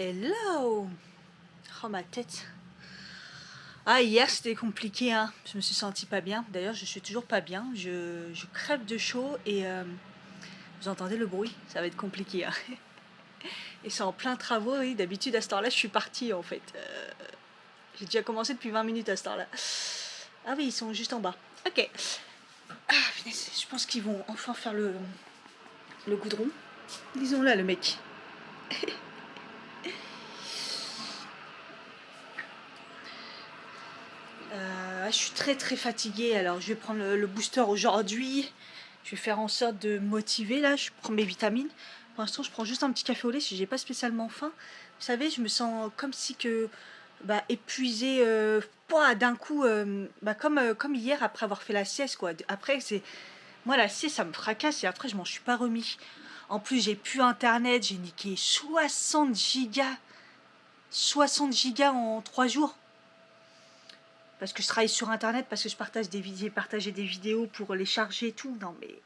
Hello. Oh ma tête. Ah hier c'était compliqué hein. Je me suis sentie pas bien. D'ailleurs je suis toujours pas bien. Je crève de chaud et vous entendez le bruit. Ça va être compliqué hein. Et c'est en plein travaux. Oui. D'habitude à cette heure-là je suis partie en fait. J'ai déjà commencé depuis 20 minutes à cette heure-là. Ah oui ils sont juste en bas. Ok. Ah punaise, je pense qu'ils vont enfin faire le goudron. Disons là le mec. Je suis très fatiguée, alors je vais prendre le booster aujourd'hui. Je vais faire en sorte de me motiver là, je prends mes vitamines. Pour l'instant je prends juste un petit café au lait si j'ai pas spécialement faim. Vous savez, je me sens comme si que épuisée d'un coup, comme hier après avoir fait la sieste quoi. Après c'est moi la sieste ça me fracasse et après je m'en suis pas remis. En plus j'ai plus internet, j'ai niqué 60 gigas. 60 gigas en 3 jours. Parce que je travaille sur internet, parce que je partage des vidéos, partager des vidéos pour les charger et tout. Non mais.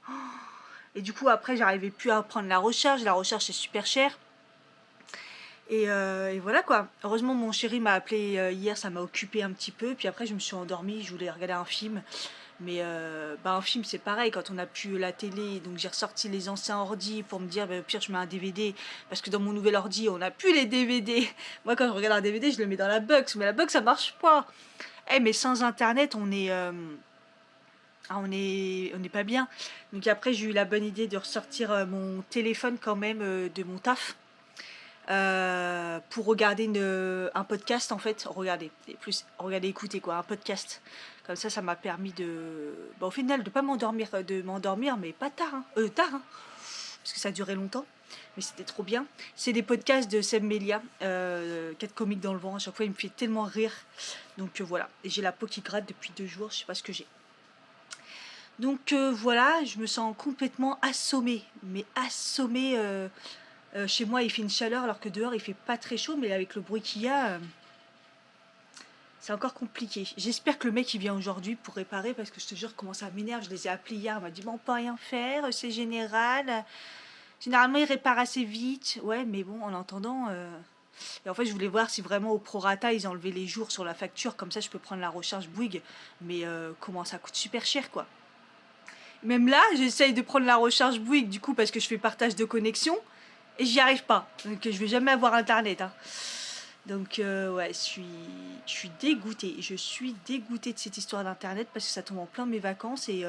Et du coup après j'arrivais plus à prendre la recharge c'est super cher. Et voilà quoi. Heureusement mon chéri m'a appelé hier, ça m'a occupé un petit peu. Puis après je me suis endormie, je voulais regarder un film. Mais un film c'est pareil quand on n'a plus la télé. Donc j'ai ressorti les anciens ordi pour me dire au pire je mets un DVD. Parce que dans mon nouvel ordi on n'a plus les DVD. Moi quand je regarde un DVD je le mets dans la box. Mais la box ça marche pas. Mais sans internet on n'est pas bien. Donc après, j'ai eu la bonne idée de ressortir mon téléphone quand même de mon taf pour regarder un podcast en fait. Regarder, écouter quoi, un podcast. Comme ça m'a permis au final, de pas m'endormir, mais pas tard, hein. Tard, hein, parce que ça a duré longtemps. Mais c'était trop bien. C'est des podcasts de Seb Melia, 4 comiques dans le vent. À chaque fois, il me fait tellement rire. Donc voilà. Et j'ai la peau qui gratte depuis 2 jours. Je sais pas ce que j'ai. Donc voilà, je me sens complètement assommée, mais assommée. Chez moi, il fait une chaleur alors que dehors, il fait pas très chaud, mais avec le bruit qu'il y a, c'est encore compliqué. J'espère que le mec il vient aujourd'hui pour réparer parce que je te jure comment ça m'énerve. Je les ai appelés hier, il m'a dit bon, on peut rien faire, c'est général. Généralement, il répare assez vite. Ouais, mais bon, en entendant. Et en fait, je voulais voir si vraiment au prorata ils enlevaient les jours sur la facture, comme ça je peux prendre la recharge Bouygues. Mais comment ça coûte super cher quoi. Même là, j'essaye de prendre la recharge Bouygues du coup parce que je fais partage de connexion et j'y arrive pas. Donc je vais jamais avoir internet. Hein. Donc ouais, je suis dégoûtée. Je suis dégoûtée de cette histoire d'internet parce que ça tombe en plein de mes vacances et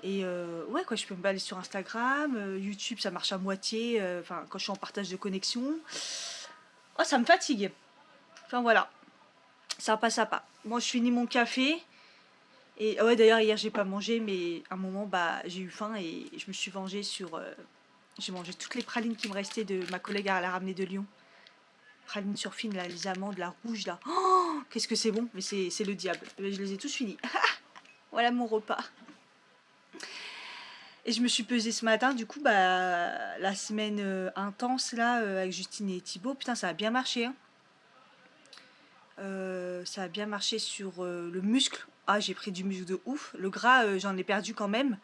ouais quoi, je peux me balader sur Instagram, YouTube ça marche à moitié. Enfin quand je suis en partage de connexion, oh ça me fatigue. Enfin voilà, ça passe à pas. Moi je finis mon café. Et ouais, d'ailleurs, hier, j'ai pas mangé, mais à un moment, j'ai eu faim et je me suis vengée sur. J'ai mangé toutes les pralines qui me restaient de ma collègue à la ramener de Lyon. Pralines sur fine, là, les amandes, la rouge, là. Oh, qu'est-ce que c'est bon, mais c'est le diable. Je les ai tous finis. Voilà mon repas. Et je me suis pesée ce matin, du coup, la semaine intense, là, avec Justine et Thibaut, putain, ça a bien marché, hein. Ça a bien marché sur le muscle. Ah, j'ai pris du muscle de ouf. Le gras, j'en ai perdu quand même.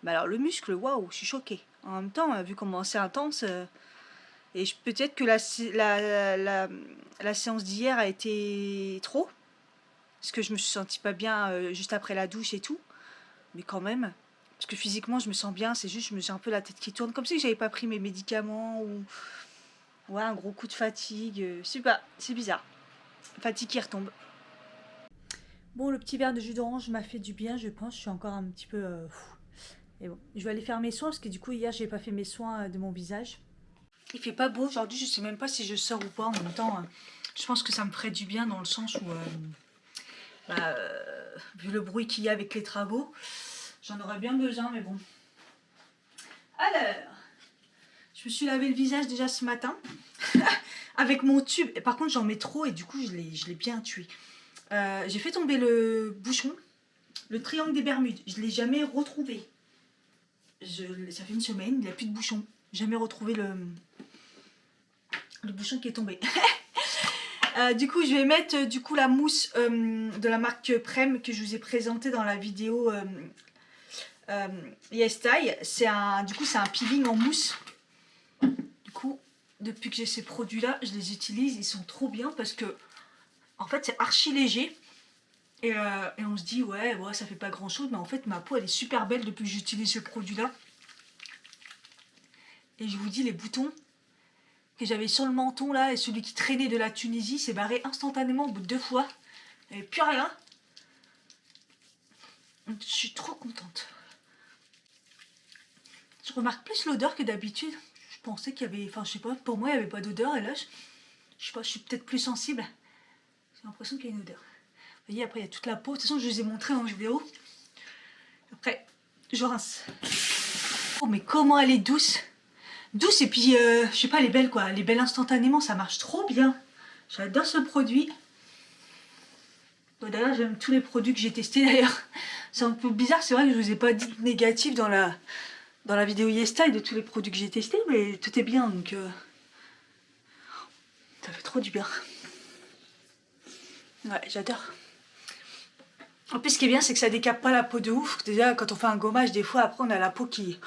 Mais alors, le muscle, waouh, je suis choquée. En même temps, vu comment c'est intense, et peut-être que la séance d'hier a été trop. Parce que je me suis sentie pas bien juste après la douche et tout. Mais quand même. Parce que physiquement, je me sens bien. C'est juste, j'ai un peu la tête qui tourne. Comme si j'avais pas pris mes médicaments ou. Ouais, un gros coup de fatigue. C'est bizarre. Fatigue qui retombe. Bon, le petit verre de jus d'orange m'a fait du bien, je pense. Je suis encore un petit peu fou. Et bon, je vais aller faire mes soins parce que du coup, hier, j'ai pas fait mes soins de mon visage. Il fait pas beau aujourd'hui, je sais même pas si je sors ou pas. En même temps, je pense que ça me ferait du bien dans le sens où, vu le bruit qu'il y a avec les travaux, j'en aurais bien besoin, mais bon. Alors, je me suis lavé le visage déjà ce matin avec mon tube. Et par contre, j'en mets trop et du coup, je l'ai bien tué. J'ai fait tomber le bouchon, le triangle des Bermudes. Je l'ai jamais retrouvé. Ça fait une semaine, il n'y a plus de bouchon. Jamais retrouvé le bouchon qui est tombé. Du coup, je vais mettre la mousse de la marque Prem que je vous ai présentée dans la vidéo Yes Style. C'est un peeling en mousse. Du coup, depuis que j'ai ces produits-là, je les utilise, ils sont trop bien parce que, en fait, c'est archi léger. Et on se dit, ouais, ça fait pas grand-chose, mais en fait, ma peau, elle est super belle depuis que j'utilise ce produit-là. Et je vous dis, les boutons que j'avais sur le menton, là, et celui qui traînait de la Tunisie, s'est barré instantanément au bout de 2 fois. Il n'y avait plus rien. Je suis trop contente. Je remarque plus l'odeur que d'habitude. Je pensais qu'il y avait... Enfin, je sais pas, pour moi, il n'y avait pas d'odeur. Et là, je sais pas, je suis peut-être plus sensible. J'ai l'impression qu'il y a une odeur. Vous voyez, après, il y a toute la peau. De toute façon, je vous ai montré en vidéo. Après, je rince. Oh, mais comment elle est douce. Douce et puis, je sais pas, elle est belle, quoi. Elle est belle instantanément, ça marche trop bien. J'adore ce produit. Bon, d'ailleurs, j'aime tous les produits que j'ai testés, d'ailleurs. C'est un peu bizarre, c'est vrai que je vous ai pas dit de négatif dans la vidéo YesStyle de tous les produits que j'ai testés, mais tout est bien, donc ça fait trop du bien. Ouais, j'adore. En plus, ce qui est bien, c'est que ça décape pas la peau de ouf. Déjà, quand on fait un gommage, des fois, après, on a la peau qui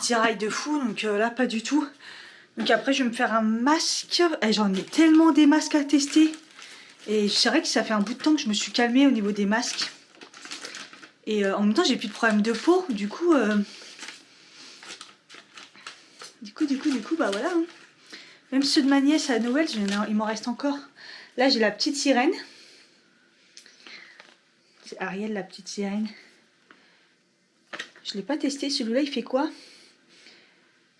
tiraille de fou, donc là, pas du tout. Donc après, je vais me faire un masque. Et j'en ai tellement des masques à tester. Et c'est vrai que ça fait un bout de temps que je me suis calmée au niveau des masques. Et en même temps, j'ai plus de problème de peau. Du coup, bah voilà. Hein. Même ceux de ma nièce à Noël, il m'en reste encore. Là, j'ai la petite sirène. C'est Ariel, la petite sirène. Je ne l'ai pas testé. Celui-là, il fait quoi?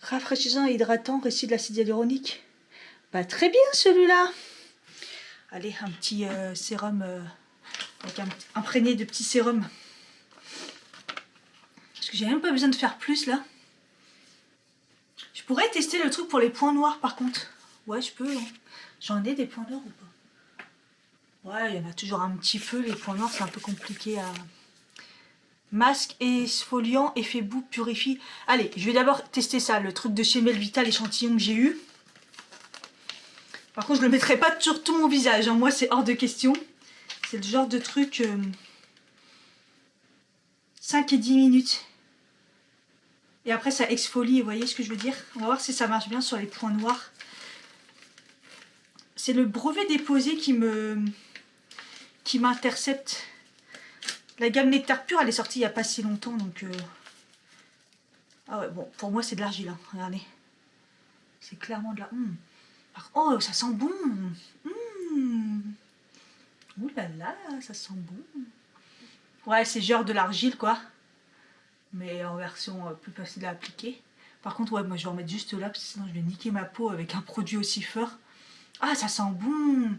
Rafraîchissant et hydratant, récit de l'acide hyaluronique. Bah, très bien celui-là. Allez, un petit sérum avec imprégné de petits sérums. Parce que j'ai même pas besoin de faire plus là. Je pourrais tester le truc pour les points noirs par contre. Ouais, je peux. Hein. J'en ai des points noirs ou pas? Ouais, il y en a toujours un petit peu. Les points noirs, c'est un peu compliqué à... Masque exfoliant, effet boue, purifie. Allez, je vais d'abord tester ça, le truc de chez Melvita, l'échantillon que j'ai eu. Par contre, je le mettrai pas sur tout mon visage. Hein. Moi, c'est hors de question. C'est le genre de truc... 5 et 10 minutes. Et après, ça exfolie. Vous voyez ce que je veux dire? On va voir si ça marche bien sur les points noirs. C'est le brevet déposé qui m'intercepte. La gamme Nectar Pur, elle est sortie il n'y a pas si longtemps. Donc, ah ouais, bon, pour moi, c'est de l'argile. Hein. Regardez. C'est clairement de la... Oh, ça sent bon. Ouh là là, ça sent bon. Ouais, c'est genre de l'argile, quoi. Mais en version plus facile à appliquer. Par contre, ouais, moi, je vais en mettre juste là, parce que sinon, je vais niquer ma peau avec un produit aussi fort. Ah, ça sent bon.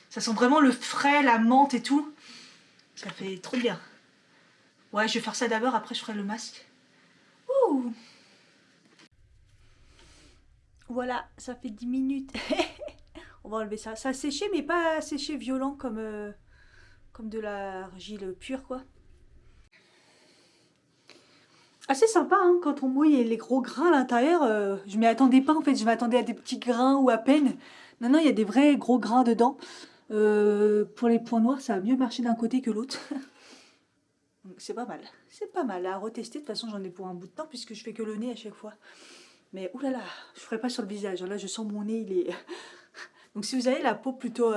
Ça sent vraiment le frais, la menthe et tout. Ça fait trop bien. Ouais, je vais faire ça d'abord, après, je ferai le masque. Ouh. Voilà, ça fait 10 minutes. On va enlever ça. Ça a séché, mais pas séché violent comme de l'argile pure, quoi. Assez sympa, hein, quand on mouille les gros grains à l'intérieur. Je m'y attendais pas, en fait. Je m'attendais à des petits grains ou à peine. Non, il y a des vrais gros grains dedans. Pour les points noirs, ça a mieux marché d'un côté que l'autre. Donc c'est pas mal. C'est pas mal à retester. De toute façon, j'en ai pour un bout de temps puisque je fais que le nez à chaque fois. Mais oulala, je ferai pas sur le visage. Là, je sens mon nez, il est... Donc si vous avez la peau plutôt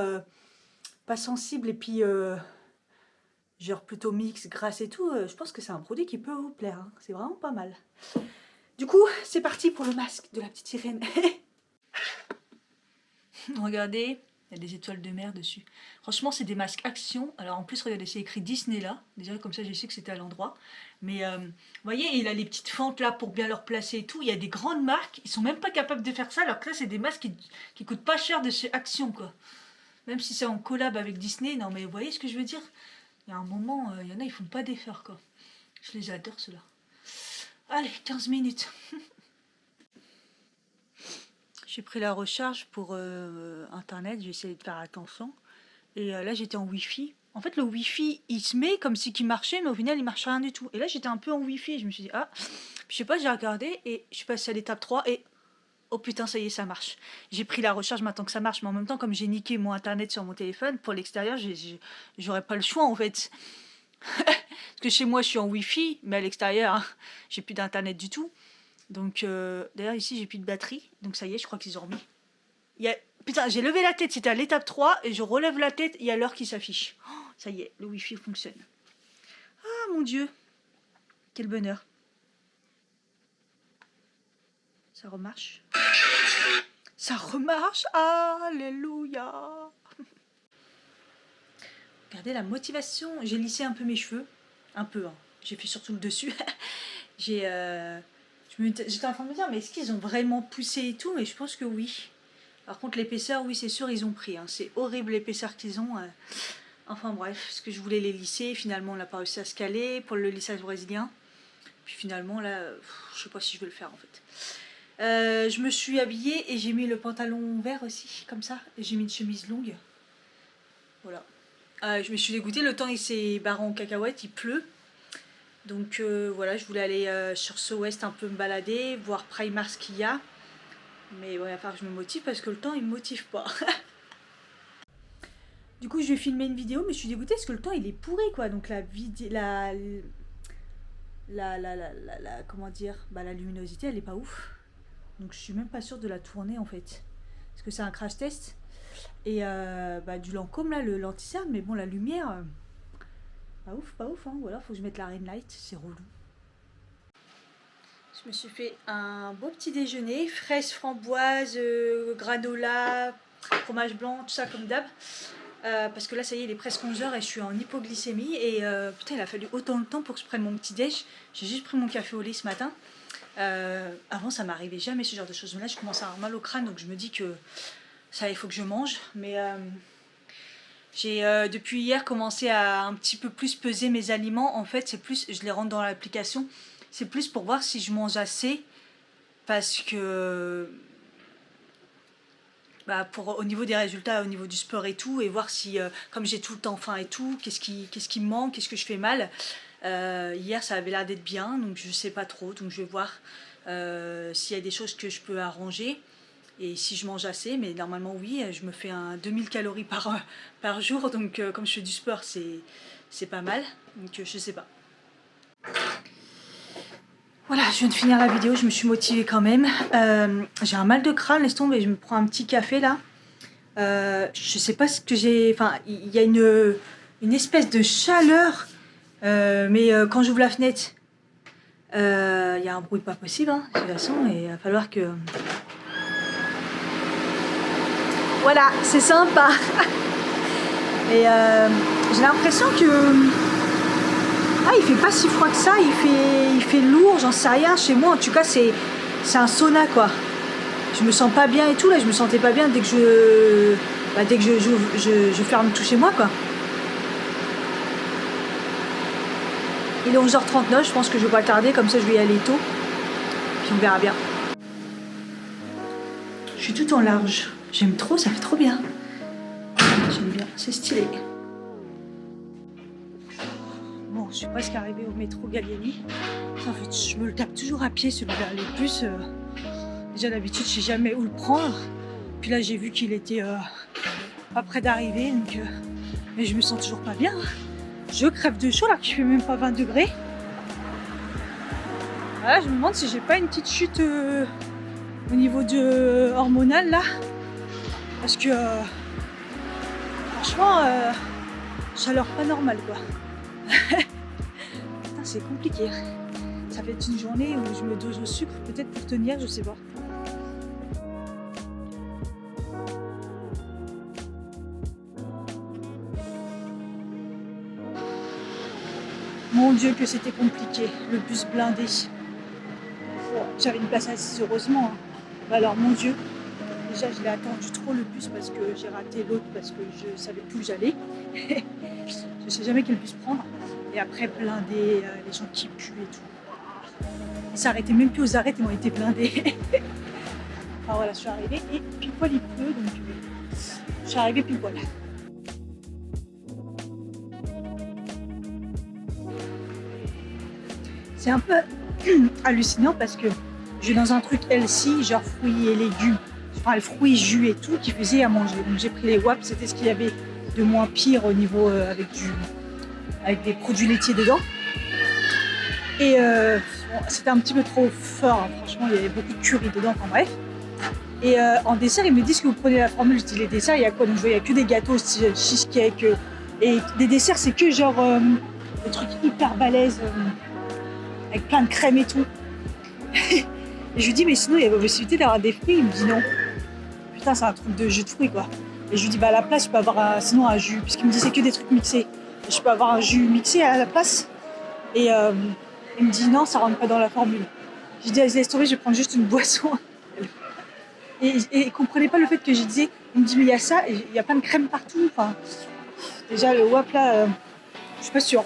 pas sensible et puis genre plutôt mix, grasse et tout, je pense que c'est un produit qui peut vous plaire. Hein. C'est vraiment pas mal. Du coup, c'est parti pour le masque de la petite sirène. Regardez, il y a des étoiles de mer dessus. Franchement, c'est des masques Action. Alors en plus, regardez, c'est écrit Disney là. Déjà, comme ça, je sais que c'était à l'endroit. Mais vous voyez, il a les petites fentes là pour bien leur placer et tout. Il y a des grandes marques, ils sont même pas capables de faire ça. Alors que là, c'est des masques qui coûtent pas cher de chez Action, quoi. Même si c'est en collab avec Disney. Non, mais vous voyez ce que je veux dire? Il y a un moment, il y en a, ils font pas d'efforts, quoi. Je les adore, ceux-là. Allez, 15 minutes. J'ai pris la recharge pour Internet, j'ai essayé de faire attention. Et là, j'étais en Wi-Fi. En fait, le Wi-Fi, il se met comme si il marchait, mais au final, il marche rien du tout. Et là, j'étais un peu en Wi-Fi et je me suis dit, ah, je sais pas, j'ai regardé et je suis passée à l'étape 3 et oh putain, ça y est, ça marche. J'ai pris la recharge maintenant que ça marche, mais en même temps, comme j'ai niqué mon Internet sur mon téléphone, pour l'extérieur, j'aurais pas le choix en fait. Parce que chez moi, je suis en Wi-Fi, mais à l'extérieur, hein, j'ai plus d'Internet du tout. Donc, d'ailleurs, ici, j'ai plus de batterie. Donc, ça y est, je crois qu'ils ont remis. Il y a... Putain, j'ai levé la tête, c'était à l'étape 3, et je relève la tête, il y a l'heure qui s'affiche. Oh, ça y est, le Wi-Fi fonctionne. Ah mon Dieu, quel bonheur. Ça remarche. Ça remarche, alléluia. Regardez la motivation, j'ai lissé un peu mes cheveux. Un peu, hein. J'ai fait surtout le dessus. J'étais en train de me dire, mais est-ce qu'ils ont vraiment poussé et tout? Mais je pense que oui. Par contre, l'épaisseur, oui, c'est sûr, ils ont pris. Hein. C'est horrible l'épaisseur qu'ils ont. Enfin bref, parce que je voulais les lisser. Finalement, on n'a pas réussi à se caler pour le lissage brésilien. Puis finalement, là, je sais pas si je vais le faire en fait. Je me suis habillée et j'ai mis le pantalon vert aussi, comme ça. Et j'ai mis une chemise longue. Voilà. Je me suis dégoûtée. Le temps, il s'est barré en cacahuète. Il pleut. Donc voilà, je voulais aller sur So West un peu me balader, voir Primark ce qu'il y a. Mais ouais, il va falloir que je me motive parce que le temps il me motive pas. Du coup je vais filmer une vidéo mais je suis dégoûtée parce que le temps il est pourri quoi. Donc la comment dire, la luminosité elle est pas ouf. Donc je suis même pas sûre de la tourner en fait. Parce que c'est un crash test. Et du Lancôme là, le lentisseur, mais bon la lumière, pas ouf hein. Voilà, faut que je mette la ring light, c'est relou. Je me suis fait un beau petit déjeuner, fraises, framboises, granola, fromage blanc, tout ça comme d'hab. Parce que là, ça y est, il est presque 11h et je suis en hypoglycémie. Et putain, il a fallu autant de temps pour que je prenne mon petit déj. J'ai juste pris mon café au lait ce matin. Avant, ça m'arrivait jamais ce genre de choses. Mais là, je commence à avoir mal au crâne, donc je me dis que ça, il faut que je mange. Mais j'ai depuis hier commencé à un petit peu plus peser mes aliments. En fait, c'est plus, je les rentre dans l'application. C'est plus pour voir si je mange assez, parce que au niveau des résultats, au niveau du sport et tout, et voir si, comme j'ai tout le temps faim et tout, qu'est-ce qui me manque, qu'est-ce que je fais mal. Hier, ça avait l'air d'être bien, donc je sais pas trop, donc je vais voir s'il y a des choses que je peux arranger, et si je mange assez, mais normalement oui, je me fais 2000 calories par jour, donc comme je fais du sport, c'est pas mal, donc je sais pas. Voilà, je viens de finir la vidéo, je me suis motivée quand même. J'ai un mal de crâne, laisse tomber, je me prends un petit café là. Je sais pas ce que j'ai... Enfin, il y a une espèce de chaleur, mais quand j'ouvre la fenêtre, il y a un bruit pas possible, hein, de toute façon, et il va falloir que... Voilà, c'est sympa. Et j'ai l'impression que... il fait pas si froid que ça, il fait lourd, j'en sais rien. Chez moi, en tout cas, c'est un sauna, quoi. Je me sens pas bien et tout, là, je me sentais pas bien dès que je ferme tout chez moi, quoi. Il est 11h39, je pense que je vais pas tarder, comme ça je vais y aller tôt. Puis on verra bien. Je suis tout en large. J'aime trop, ça fait trop bien. J'aime bien, c'est stylé. Bon, je suis presque arrivée au métro Gallieni. En fait, je me le tape toujours à pied, celui-là. Les bus, déjà d'habitude, je sais jamais où le prendre. Puis là, j'ai vu qu'il était pas près d'arriver, donc mais je me sens toujours pas bien. Je crève de chaud là, qu'il fait même pas 20 degrés. Voilà, je me demande si j'ai pas une petite chute au niveau hormonal là, parce que franchement, chaleur pas normale quoi. Putain, c'est compliqué. Ça fait une journée où je me dose au sucre, peut-être pour tenir, je sais pas. Mon Dieu que c'était compliqué, le bus blindé. J'avais une place assise heureusement. Hein. Alors mon Dieu, déjà je l'ai attendu trop le bus parce que j'ai raté l'autre parce que je savais plus où j'allais. Je sais jamais quel bus prendre. Et après blindé, les gens qui puent et tout. Ils s'arrêtaient même plus aux arrêts, ils ont été blindés. Alors voilà, je suis arrivée et pile poil il pleut, donc je suis arrivée pile poil. C'est un peu hallucinant parce que je vais dans un truc healthy, genre fruits et légumes, enfin fruits, jus et tout, qui faisait à manger. Donc j'ai pris les WAP, c'était ce qu'il y avait de moins pire au niveau avec des produits laitiers dedans. Et c'était un petit peu trop fort, hein. Franchement il y avait beaucoup de curry dedans, enfin bref. Et en dessert, ils me disent que vous prenez la formule. Je dis les desserts, il y a quoi? Donc il y a que des gâteaux, cheesecake. Et des desserts, c'est que genre des trucs hyper balèzes, avec plein de crème et tout. Et je lui dis, mais sinon, il y a la possibilité d'avoir des fruits. Il me dit non. Putain, c'est un truc de jus de fruits, quoi. Et je lui dis, bah à la place, je peux avoir sinon un jus. Puisqu'il me dit, c'est que des trucs mixés. Je peux avoir un jus mixé à la place. Et il me dit, non, ça rentre pas dans la formule. Je dis, laisse tomber, je vais prendre juste une boisson. Et il comprenait pas le fait que je disais, il me dit, mais il y a ça, et il y a plein de crème partout. Enfin, déjà, le WAP là, je suis pas sûre.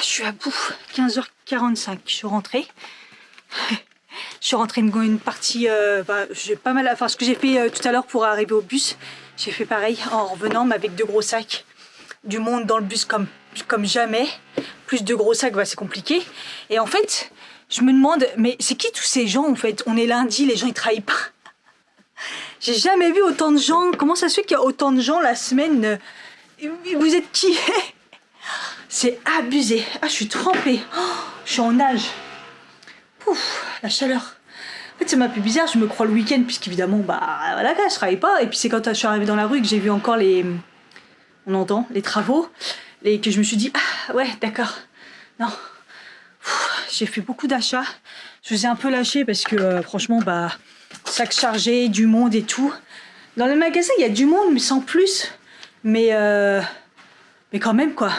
Je suis à bout, 15h45, je suis rentrée. Je suis rentrée une partie, j'ai pas mal, enfin ce que j'ai fait tout à l'heure pour arriver au bus, j'ai fait pareil en revenant, mais avec 2 gros sacs. Du monde dans le bus comme jamais, plus 2 gros sacs, bah, c'est compliqué. Et en fait, je me demande, mais c'est qui tous ces gens en fait? On est lundi, les gens ils travaillent pas. J'ai jamais vu autant de gens, comment ça se fait qu'il y a autant de gens la semaine? Vous êtes qui? C'est abusé. Ah, je suis trempée. Oh, je suis en nage. Pouf, la chaleur. En fait, ça m'a fait bizarre. Je me crois le week-end, puisqu'évidemment, bah voilà, je travaille pas. Et puis, c'est quand je suis arrivée dans la rue que j'ai vu encore on entend, les travaux. Et que je me suis dit, ah ouais, d'accord. Non. J'ai fait beaucoup d'achats. Je vous ai un peu lâché parce que, franchement, bah, sac chargé, du monde et tout. Dans le magasin, il y a du monde, mais sans plus. Mais quand même, quoi.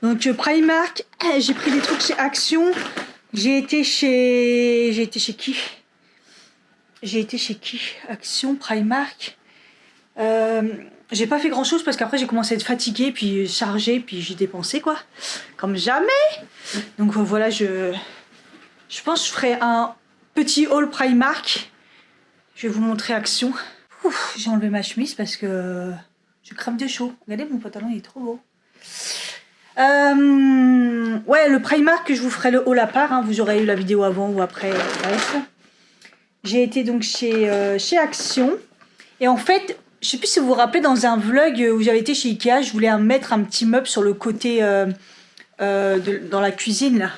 Donc Primark, j'ai pris des trucs chez Action. J'ai été chez qui? J'ai été chez qui? Action, Primark. J'ai pas fait grand chose parce qu'après j'ai commencé à être fatiguée, puis chargée, puis j'ai dépensé quoi. Comme jamais. Donc voilà, je pense que je ferai un petit haul Primark. Je vais vous montrer Action. J'ai enlevé ma chemise parce que je crève de chaud. Regardez, mon pantalon il est trop beau. Ouais, le Primark, je vous ferai le haul à part, hein. Vous aurez eu la vidéo avant ou après, bref. J'ai été donc chez Action. Et en fait, je sais plus si vous vous rappelez, dans un vlog où j'avais été chez Ikea, je voulais mettre un petit meuble sur le côté dans la cuisine là.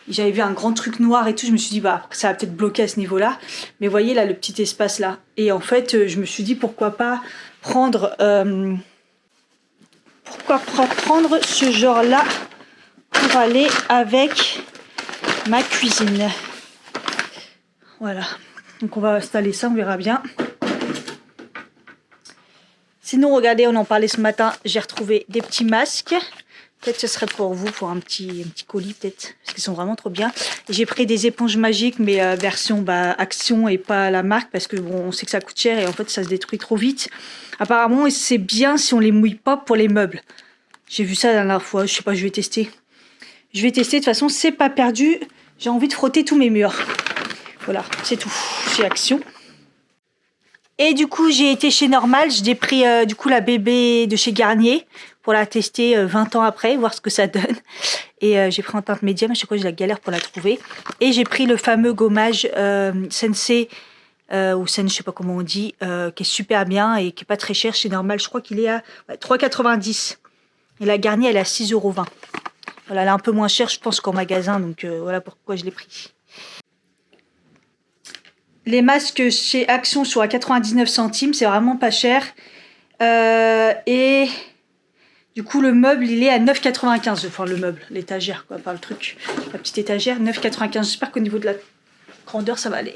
J'avais vu un grand truc noir et tout, je me suis dit bah ça va peut-être bloquer à ce niveau-là. Mais voyez là le petit espace là. Et en fait, je me suis dit pourquoi pas prendre ce genre-là pour aller avec ma cuisine. Voilà. Donc on va installer ça, on verra bien. Sinon, regardez, on en parlait ce matin, j'ai retrouvé des petits masques. Peut-être ce serait pour vous, pour un petit colis peut-être, parce qu'ils sont vraiment trop bien. J'ai pris des éponges magiques, mais version Action et pas la marque, parce que bon, on sait que ça coûte cher et en fait ça se détruit trop vite. Apparemment, c'est bien si on les mouille pas pour les meubles. J'ai vu ça la dernière fois, je sais pas, je vais tester. Je vais tester, de toute façon, c'est pas perdu. J'ai envie de frotter tous mes murs. Voilà, c'est tout chez Action. Et du coup, j'ai été chez Normal. J'ai pris du coup la bébé de chez Garnier pour la tester 20 ans après, voir ce que ça donne. Et j'ai pris en teinte médium. À chaque fois, j'ai la galère pour la trouver. Et j'ai pris le fameux gommage Sensei ou Sen, je sais pas comment on dit, qui est super bien et qui est pas très cher chez Normal. Je crois qu'il est à 3,90 €. Et la Garnier, elle est à 6,20 €. Voilà, elle est un peu moins chère, je pense, qu'en magasin. Donc voilà pourquoi je l'ai pris. Les masques chez Action sont à 99 centimes, c'est vraiment pas cher. Et du coup, le meuble, il est à 9,95 €. Enfin, le meuble, l'étagère, quoi, pas le truc. La petite étagère, 9,95 €. J'espère qu'au niveau de la grandeur, ça va aller.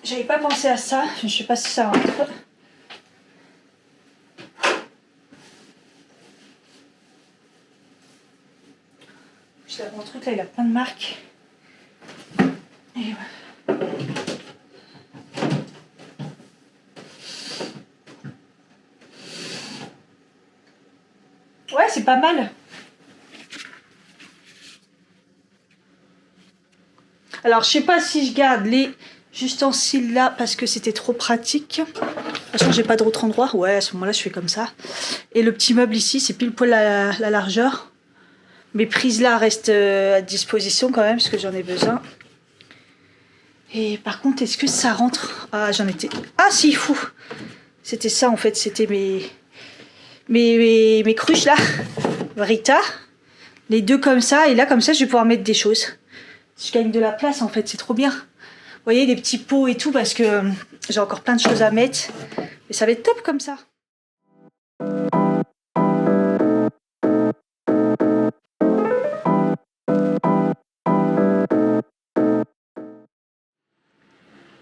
J'avais pas pensé à ça, je sais pas si ça rentre. Mon truc là, il a plein de marques. Et voilà. Ouais, c'est pas mal. Alors, je sais pas si je garde les ustensiles là parce que c'était trop pratique. De toute façon, j'ai pas d'autre endroit. Ouais, à ce moment-là, je fais comme ça. Et le petit meuble ici, c'est pile poil la largeur. Mes prises là restent à disposition quand même parce que j'en ai besoin. Et par contre, est-ce que ça rentre? Ah, j'en étais... Ah, si, fou. C'était ça en fait, c'était mes cruches là. Rita. Les deux comme ça. Et là, comme ça, je vais pouvoir mettre des choses. Je gagne de la place en fait, c'est trop bien. Vous voyez, des petits pots et tout parce que j'ai encore plein de choses à mettre. Mais ça va être top comme ça.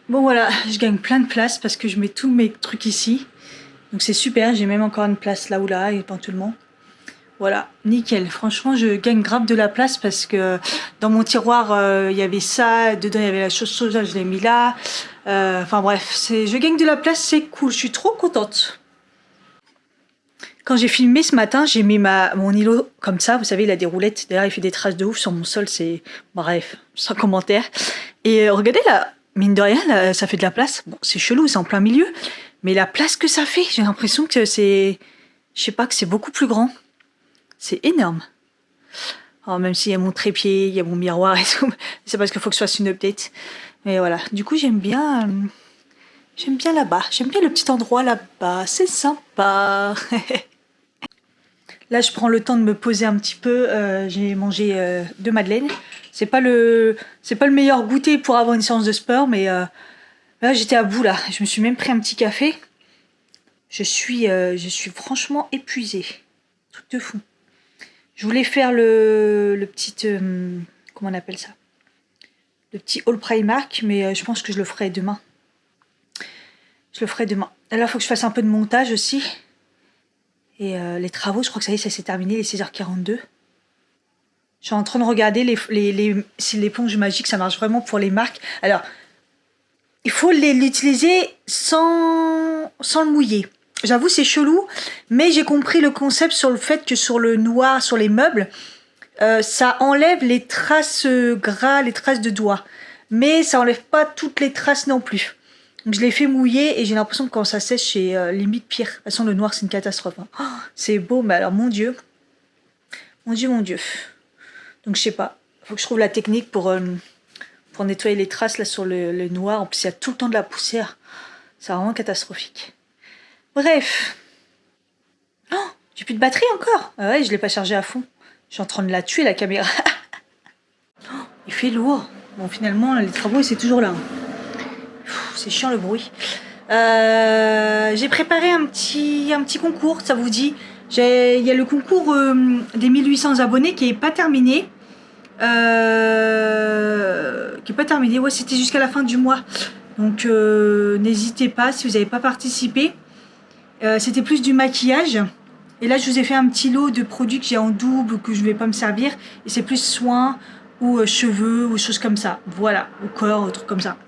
Bon voilà, je gagne plein de place parce que je mets tous mes trucs ici. Donc c'est super, j'ai même encore une place là ou là et pas tout le monde. Voilà, nickel. Franchement, je gagne grave de la place parce que dans mon tiroir, il y avait ça, dedans il y avait la chose soja, je l'ai mis là. Enfin bref, je gagne de la place, c'est cool, je suis trop contente. Quand j'ai filmé ce matin, j'ai mis mon îlot comme ça, vous savez, il a des roulettes. D'ailleurs, il fait des traces de ouf sur mon sol, c'est... Bref, sans commentaire. Et regardez là, mine de rien, là, ça fait de la place. Bon, c'est chelou, c'est en plein milieu. Mais la place que ça fait, j'ai l'impression que c'est... Je sais pas, que c'est beaucoup plus grand. C'est énorme. Alors, même s'il y a mon trépied, il y a mon miroir et tout, c'est parce qu'il faut que je fasse une update. Mais voilà, du coup, j'aime bien là-bas. J'aime bien le petit endroit là-bas, c'est sympa. Là, je prends le temps de me poser un petit peu. J'ai mangé 2 madeleines. C'est pas le meilleur goûter pour avoir une séance de sport, mais là, j'étais à bout là. Je me suis même pris un petit café. Je suis franchement épuisée. Truc de fou. Je voulais faire le petit comment on appelle ça? Le petit haul Primark, mais je pense que je le ferai demain. Je le ferai demain. Là, il faut que je fasse un peu de montage aussi. Et les travaux, je crois que ça y est, ça s'est terminé, les 6h42. Je suis en train de regarder si l'éponge magique, ça marche vraiment pour les marques. Alors, il faut l'utiliser sans le mouiller. J'avoue, c'est chelou, mais j'ai compris le concept sur le fait que sur le noir, sur les meubles, ça enlève les traces gras, les traces de doigts. Mais ça enlève pas toutes les traces non plus. Donc je l'ai fait mouiller et j'ai l'impression que quand ça sèche, c'est limite pire. De toute façon, le noir, c'est une catastrophe. Hein. Oh, c'est beau, mais alors, mon Dieu. Mon Dieu, mon Dieu. Donc, je sais pas. Faut que je trouve la technique pour nettoyer les traces là sur le noir. En plus, il y a tout le temps de la poussière. C'est vraiment catastrophique. Bref. Oh, j'ai plus de batterie encore. Ah ouais, je l'ai pas chargée à fond. Je suis en train de la tuer, la caméra. Oh, il fait lourd. Bon, finalement, les travaux, c'est toujours là. C'est chiant le bruit. J'ai préparé un petit concours, ça vous dit. Il y a le concours des 1800 abonnés qui est pas terminé. Ouais, c'était jusqu'à la fin du mois. Donc n'hésitez pas si vous n'avez pas participé. C'était plus du maquillage. Et là, je vous ai fait un petit lot de produits que j'ai en double, que je ne vais pas me servir. Et c'est plus soins ou cheveux ou choses comme ça. Voilà, ou corps, trucs comme ça.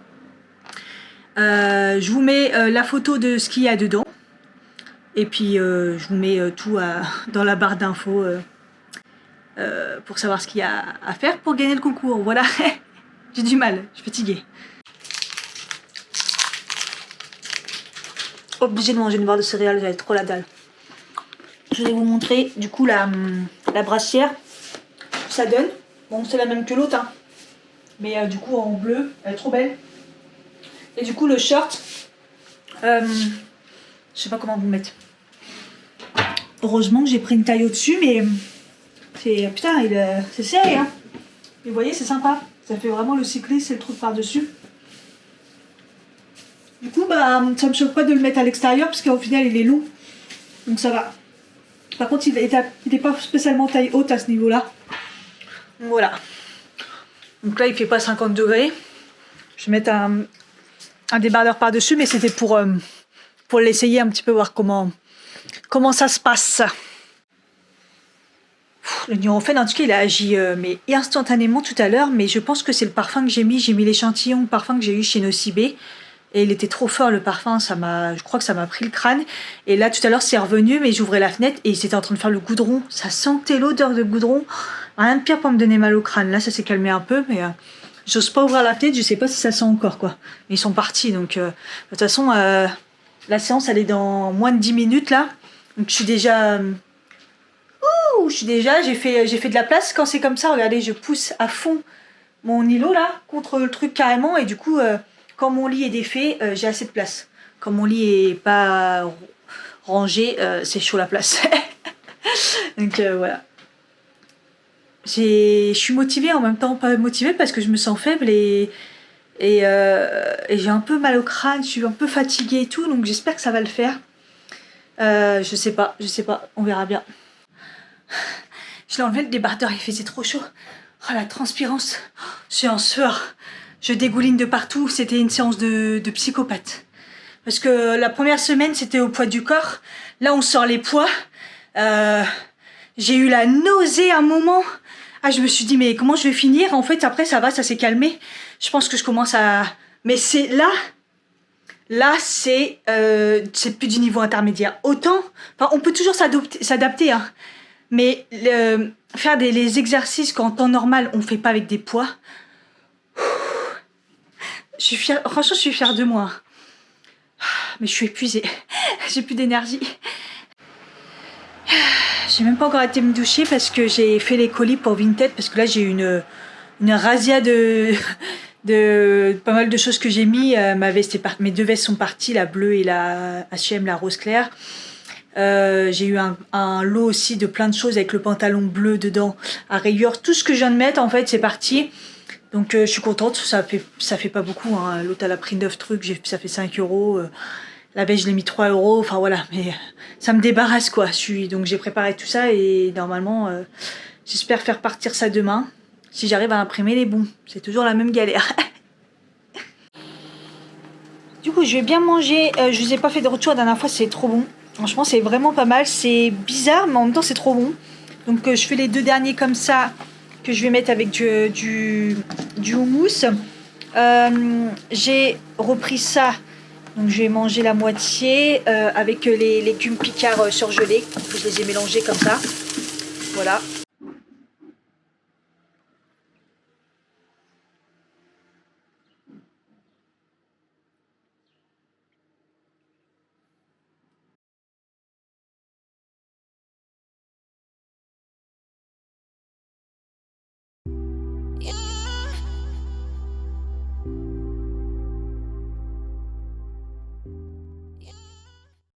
Je vous mets la photo de ce qu'il y a dedans. Et puis je vous mets tout dans la barre d'infos pour savoir ce qu'il y a à faire pour gagner le concours. Voilà, j'ai du mal, je suis fatiguée. Obligée de manger une barre de céréales, j'avais trop la dalle. Je vais vous montrer du coup la brassière, ça donne. Bon, c'est la même que l'autre, hein. Mais du coup en bleu, elle est trop belle. Et du coup le short, je sais pas comment vous le mettre. Heureusement que j'ai pris une taille au-dessus, mais c'est putain, c'est serré, hein. Et vous voyez, c'est sympa. Ça fait vraiment le cycliste, c'est le truc par-dessus. Du coup, bah, ça me choque pas de le mettre à l'extérieur parce qu'au final, il est long. Donc ça va. Par contre, il n'est pas spécialement taille haute à ce niveau-là. Voilà. Donc là, il fait pas 50 degrés. Je vais mettre un débardeur par-dessus, mais c'était pour l'essayer un petit peu, voir comment ça se passe. Le Nurofen, en tout cas, il a agi mais instantanément tout à l'heure, mais je pense que c'est le parfum que j'ai mis. J'ai mis l'échantillon de parfum que j'ai eu chez Nocibé. Et il était trop fort le parfum, je crois que ça m'a pris le crâne. Et là tout à l'heure c'est revenu, mais j'ouvrais la fenêtre et c'était en train de faire le goudron. Ça sentait l'odeur de goudron. Rien de pire pour me donner mal au crâne. Là ça s'est calmé un peu, mais j'ose pas ouvrir la fenêtre, je sais pas si ça sent encore quoi. Mais ils sont partis, donc de toute façon la séance elle est dans moins de 10 minutes là. Donc je suis déjà... j'ai fait de la place. Quand c'est comme ça, regardez, je pousse à fond mon îlot là, contre le truc carrément, et du coup... quand mon lit est défait, j'ai assez de place. Quand mon lit est pas rangé, c'est chaud la place. Donc voilà. Je suis motivée, en même temps pas motivée parce que je me sens faible et j'ai un peu mal au crâne, je suis un peu fatiguée et tout, donc j'espère que ça va le faire. Je sais pas, on verra bien. Je l'ai enlevé le débardeur, il faisait trop chaud. Oh la transpirance, je suis en sueur. Je dégouline de partout, c'était une séance de psychopathe. Parce que la première semaine, c'était au poids du corps. Là, on sort les poids. J'ai eu la nausée un moment. Ah, je me suis dit, mais comment je vais finir? En fait, après, ça va, ça s'est calmé. Je pense que je commence à... Mais c'est là... Là, c'est plus du niveau intermédiaire. Autant... Enfin, on peut toujours s'adapter, hein. Mais faire les exercices qu'en temps normal, on ne fait pas avec des poids... Je suis fière, franchement, je suis fière de moi. Mais je suis épuisée. J'ai plus d'énergie. J'ai même pas encore été me doucher parce que j'ai fait les colis pour Vinted. Parce que là, j'ai une razzia de pas mal de choses que j'ai mis. Mes deux vestes sont parties, la bleue et la H&M, la rose claire. J'ai eu un lot aussi de plein de choses avec le pantalon bleu dedans à rayures. Tout ce que je viens de mettre, en fait, c'est parti. Donc je suis contente, ça fait pas beaucoup, hein. L'autre elle a pris 9 trucs, ça fait 5 euros. La beige je l'ai mis 3 euros, enfin voilà, mais ça me débarrasse quoi. Donc j'ai préparé tout ça et normalement j'espère faire partir ça demain. Si j'arrive à imprimer les bons, c'est toujours la même galère. Du coup je vais bien manger, je vous ai pas fait de retour la dernière fois, c'est trop bon. Franchement c'est vraiment pas mal, c'est bizarre mais en même temps c'est trop bon. Donc je fais les deux derniers comme ça. Que je vais mettre avec du houmous. J'ai repris ça, donc je vais manger la moitié avec les légumes picards surgelés. Je les ai mélangés comme ça. Voilà.